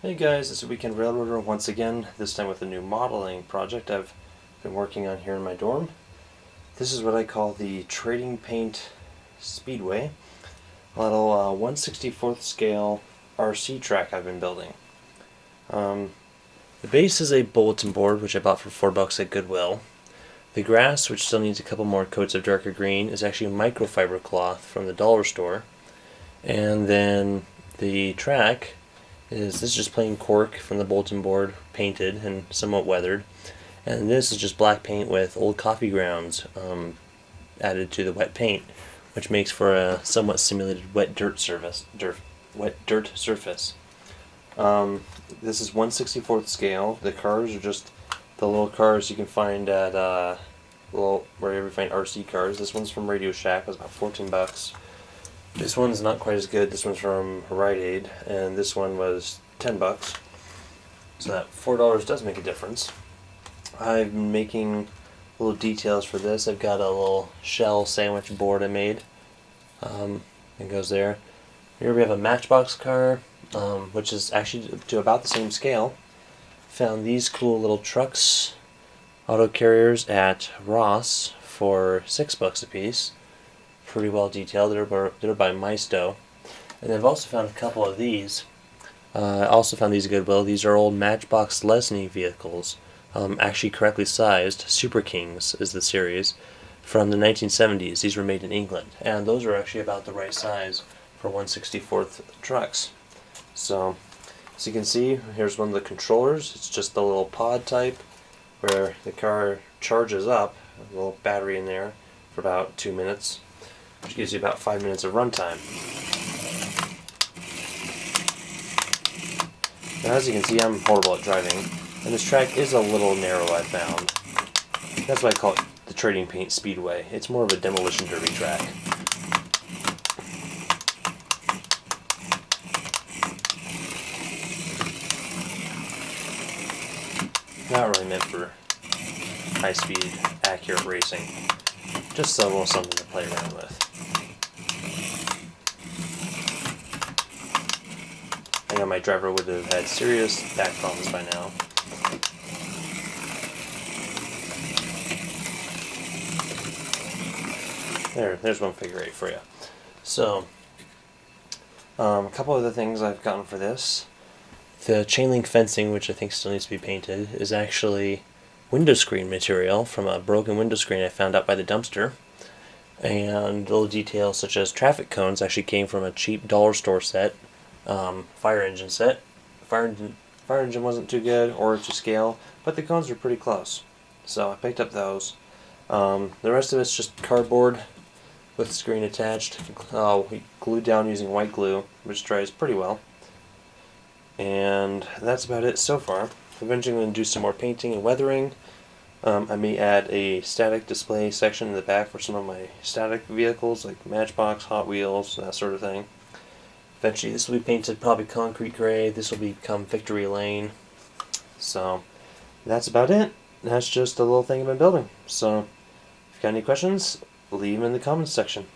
Hey guys, it's a Weekend Railroader once again, this time with a new modeling project I've been working on here in my dorm. This is what I call the Trading Paint Speedway, a little 1/64th scale RC track I've been building. The base is a bulletin board, which I bought for $4 at Goodwill. The grass, which still needs a couple more coats of darker green, is actually microfiber cloth from the dollar store. And then the track this is just plain cork from the bulletin board, painted and somewhat weathered. And this is just black paint with old coffee grounds added to the wet paint, which makes for a somewhat simulated wet dirt surface. This is 1/64th scale. The cars are just the little cars you can find at wherever you find RC cars. This one's from Radio Shack. It was about $14. This one's not quite as good. This one's from Rite Aid, and this one was $10. So that $4 does make a difference. I've been making little details for this. I've got a little shell sandwich board I made. It goes there. Here we have a Matchbox car, which is actually to about the same scale. Found these cool little trucks, auto carriers at Ross for $6 a piece. Pretty well detailed. They're by Maisto. And I've also found a couple of these. I also found these at Goodwill. These are old Matchbox Lesney vehicles, actually correctly sized. Super Kings is the series, from the 1970s. These were made in England, and those are actually about the right size for 1/64th trucks. So, as you can see, here's one of the controllers. It's just the little pod type where the car charges up, a little battery in there, for about 2 minutes, which gives you about 5 minutes of runtime. Now, as you can see, I'm horrible at driving, and this track is a little narrow, I found. That's why I call it the Trading Paint Speedway. It's more of a demolition derby track. Not really meant for high-speed, accurate racing. Just a little something to play around with. I know my driver would have had serious back problems by now. There's one figure eight for you. So, a couple other things I've gotten for this. The chainlink fencing, which I think still needs to be painted, is actually window screen material from a broken window screen I found out by the dumpster. And little details such as traffic cones actually came from a cheap dollar store set, fire engine set. Fire engine wasn't too good or to scale, but the cones were pretty close. So I picked up those. The rest of it's just cardboard with screen attached, glued down using white glue, which dries pretty well. And that's about it so far. Eventually I'm going to do some more painting and weathering. I may add a static display section in the back for some of my static vehicles, like Matchbox, Hot Wheels, that sort of thing. Eventually this will be painted probably concrete gray. This will become Victory Lane. So that's about it. That's just a little thing I've been building. So if you've got any questions, leave them in the comments section.